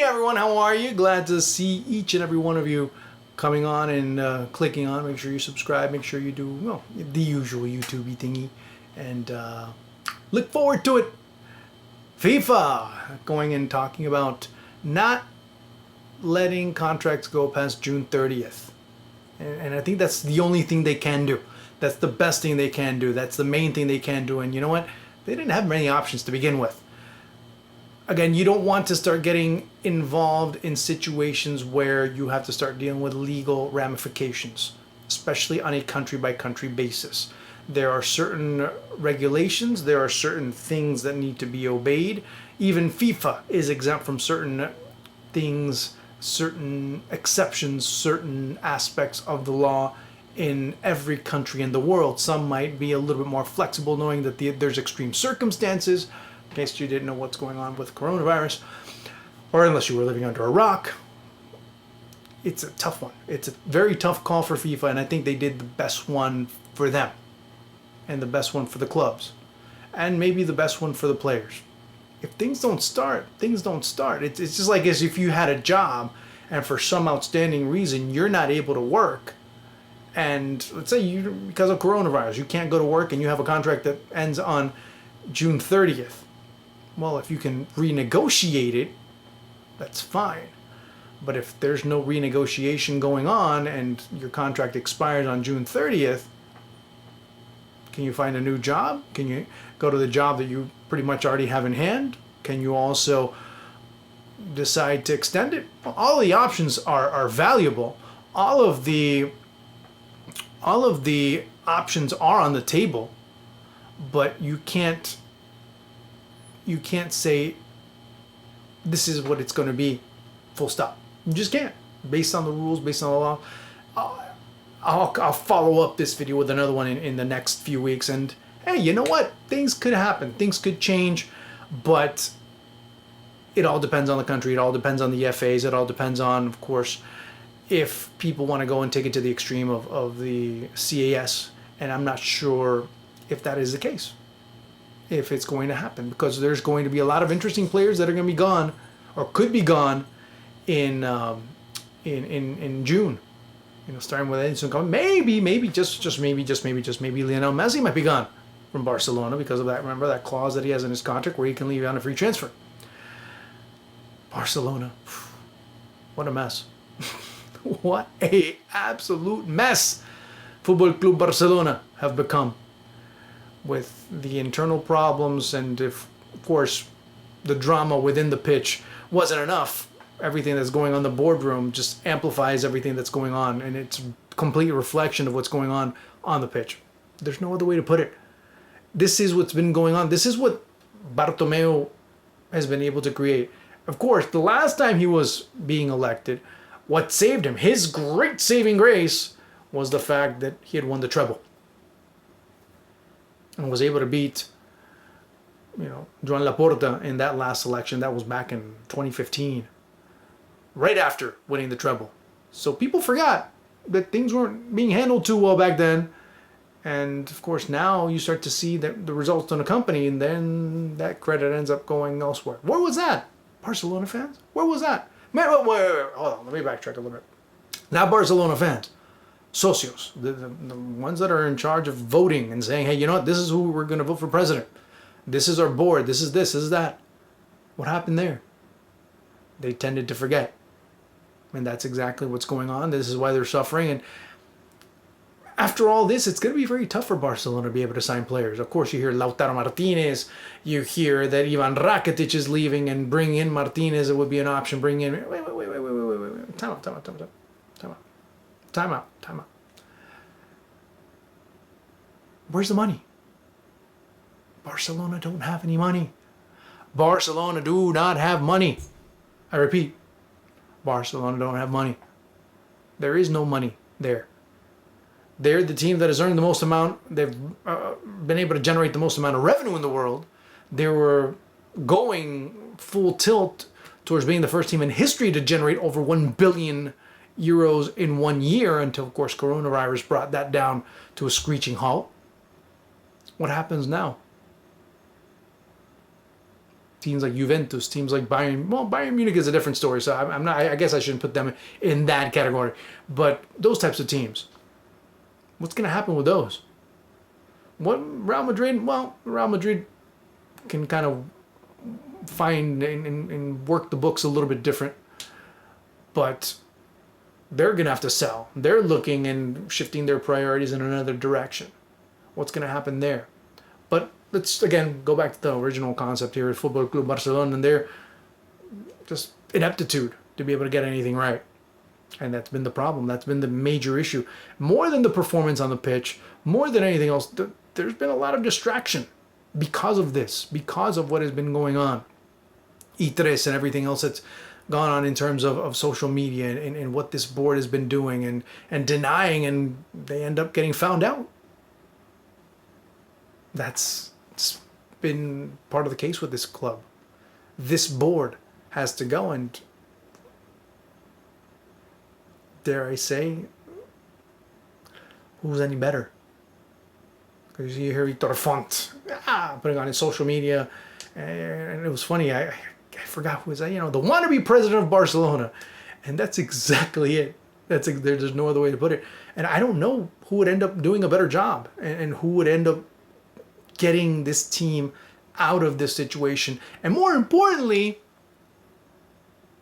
everyone, how are you? Glad to see each and every one of you coming on and clicking on. Make sure you subscribe. Make sure you do, well, the usual YouTube thingy. And look forward to it. FIFA, going and talking about not letting contracts go past June 30th. And I think that's the only thing they can do. That's the best thing they can do. That's the main thing they can do. And you know what? They didn't have many options to begin with. Again, you don't want to start getting involved in situations where you have to start dealing with legal ramifications, especially on a country-by-country basis. There are certain regulations, there are certain things that need to be obeyed. Even FIFA is exempt from certain things, certain exceptions, certain aspects of the law in every country in the world. Some might be a little bit more flexible, knowing that there's extreme circumstances, in case you didn't know what's going on with coronavirus, or unless you were living under a rock. It's a tough one. It's a very tough call for FIFA, and I think they did the best one for them, and the best one for the clubs, and maybe the best one for the players. If things don't start, things don't start. It's just like as if you had a job, and for some outstanding reason, you're not able to work, and let's say because of coronavirus, you can't go to work, and you have a contract that ends on June 30th. Well, if you can renegotiate it, that's fine. But if there's no renegotiation going on and your contract expires on June 30th, can you find a new job? Can you go to the job that you pretty much already have in hand? Can you also decide to extend it? All the options are valuable. All of the options are on the table, but you can't say this is what it's going to be, full stop. You just can't, based on the rules, based on the law. I'll follow up this video with another one in the next few weeks, and hey, you know what? Things could happen, things could change, but it all depends on the country, it all depends on the FAs, it all depends on, of course, if people want to go and take it to the extreme of the CAS, and I'm not sure if that is the case, if it's going to happen, because there's going to be a lot of interesting players that are going to be gone, or could be gone in June. You know, starting with Edison coming, maybe Lionel Messi might be gone from Barcelona because of that. Remember that clause that he has in his contract where he can leave on a free transfer. Barcelona, what a mess. What a absolute mess Football Club Barcelona have become, with the internal problems, and if, of course, the drama within the pitch wasn't enough, everything that's going on in the boardroom just amplifies everything that's going on, and it's a complete reflection of what's going on the pitch. There's no other way to put it. This is what's been going on. This is what Bartomeu has been able to create. Of course, the last time he was being elected, what saved him, his great saving grace, was the fact that he had won the treble and was able to beat, Juan Laporta in that last election. That was back in 2015, right after winning the treble. So people forgot that things weren't being handled too well back then. And of course, now you start to see that the results don't accompany, and then that credit ends up going elsewhere. Where was that? Barcelona fans? Where was that? Man, wait. Hold on, let me backtrack a little bit. Not Barcelona fans. Socios, the ones that are in charge of voting and saying, hey, you know what, this is who we're going to vote for president. This is our board, this is that. What happened there? They tended to forget. And that's exactly what's going on. This is why they're suffering. And after all this, it's going to be very tough for Barcelona to be able to sign players. Of course, you hear Lautaro Martinez. You hear that Ivan Rakitic is leaving, and bring in Martinez, it would be an option. Bring in... Wait. Time out. Where's the money? Barcelona don't have any money. Barcelona do not have money. I repeat, Barcelona don't have money. There is no money there. They're the team that has earned the most amount. They've been able to generate the most amount of revenue in the world. They were going full tilt towards being the first team in history to generate over 1 billion euros in 1 year, until, of course, coronavirus brought that down to a screeching halt. What happens now? Teams like Juventus, teams like Bayern. Well, Bayern Munich is a different story, so I'm not. I guess I shouldn't put them in that category. But those types of teams, what's going to happen with those? What Real Madrid? Well, Real Madrid can kind of find and work the books a little bit different, but they're going to have to sell. They're looking and shifting their priorities in another direction. What's going to happen there? But let's, again, go back to the original concept here at Football Club Barcelona and their just ineptitude to be able to get anything right. And that's been the problem. That's been the major issue. More than the performance on the pitch, more than anything else, there's been a lot of distraction because of this, because of what has been going on. E3 and everything else that's gone on in terms of social media and what this board has been doing and denying, and they end up getting found out. That's been part of the case with this club. This board has to go, and dare I say, who's any better? Because you hear Victor Font putting on his social media, and it was funny. I forgot who was that. The wannabe president of Barcelona, and that's exactly it. There's no other way to put it. And I don't know who would end up doing a better job, and who would end up getting this team out of this situation. And more importantly,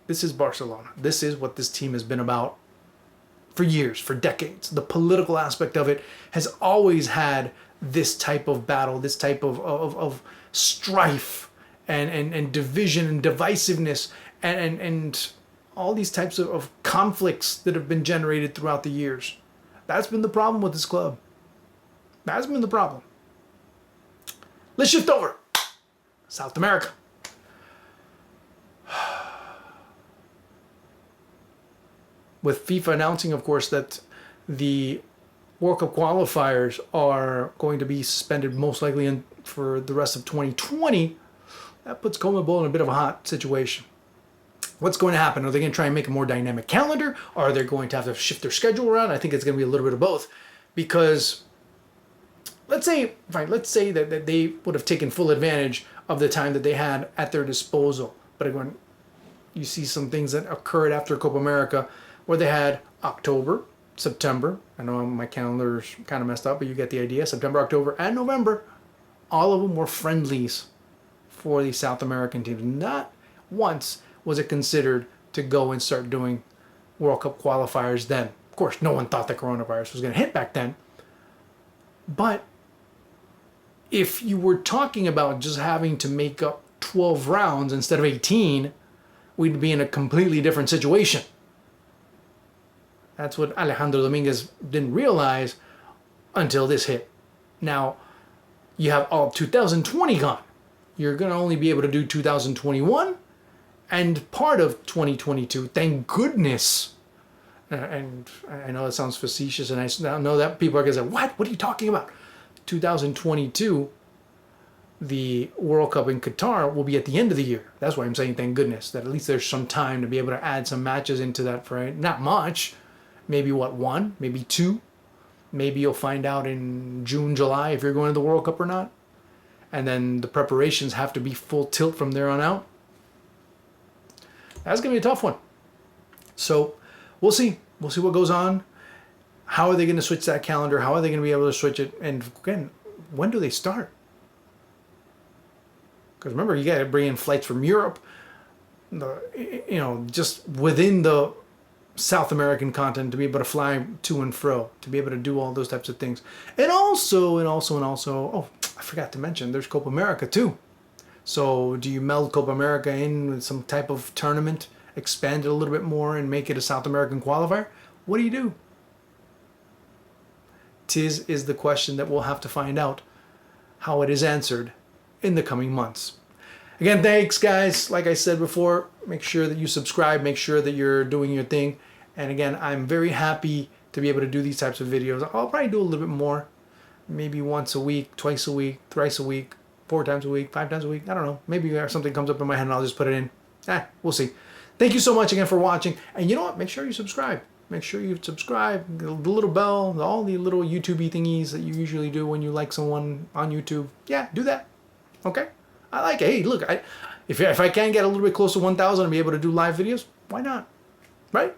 this is Barcelona. This is what this team has been about for years, for decades. The political aspect of it has always had this type of battle, this type of strife and division and divisiveness and all these types of conflicts that have been generated throughout the years. That's been the problem with this club. That's been the problem. Let's shift over. South America. With FIFA announcing, of course, that the World Cup qualifiers are going to be suspended most likely for the rest of 2020, that puts CONMEBOL in a bit of a hot situation. What's going to happen? Are they going to try and make a more dynamic calendar? Or are they going to have to shift their schedule around? I think it's going to be a little bit of both, because let's say that they would have taken full advantage of the time that they had at their disposal. But again, you see some things that occurred after Copa America where they had October, September. I know my calendar's kind of messed up, but you get the idea. September, October, and November, all of them were friendlies for the South American teams. Not once was it considered to go and start doing World Cup qualifiers then. Of course, no one thought the coronavirus was going to hit back then. But if you were talking about just having to make up 12 rounds instead of 18, we'd be in a completely different situation. That's what Alejandro Dominguez didn't realize until this hit. Now, you have all 2020 gone. You're going to only be able to do 2021 and part of 2022. Thank goodness. And I know that sounds facetious, and I know that people are going to say, what? What are you talking about? 2022, the World Cup in Qatar will be at the end of the year. That's why I'm saying thank goodness, that at least there's some time to be able to add some matches into that for not much. Maybe one, maybe two. Maybe you'll find out in June, July if you're going to the World Cup or not. And then the preparations have to be full tilt from there on out. That's going to be a tough one. So we'll see. We'll see what goes on. How are they going to switch that calendar? How are they going to be able to switch it? And again, when do they start? Because remember, you got to bring in flights from Europe, just within the South American continent to be able to fly to and fro, to be able to do all those types of things. And also, oh, I forgot to mention, there's Copa America too. So do you meld Copa America in with some type of tournament, expand it a little bit more and make it a South American qualifier? What do? Tis is the question that we'll have to find out how it is answered in the coming months. Again, thanks guys. Like I said before, make sure that you subscribe, make sure that you're doing your thing. And again, I'm very happy to be able to do these types of videos. I'll probably do a little bit more, maybe once a week, twice a week, thrice a week, 4 times a week, 5 times a week. I don't know. Maybe something comes up in my head and I'll just put it in. We'll see. Thank you so much again for watching. And you know what? Make sure you subscribe. Make sure you subscribe, the little bell, all the little YouTube-y thingies that you usually do when you like someone on YouTube. Yeah, do that. Okay? I like it. Hey, look, If I can get a little bit close to 1,000 and be able to do live videos, why not? Right?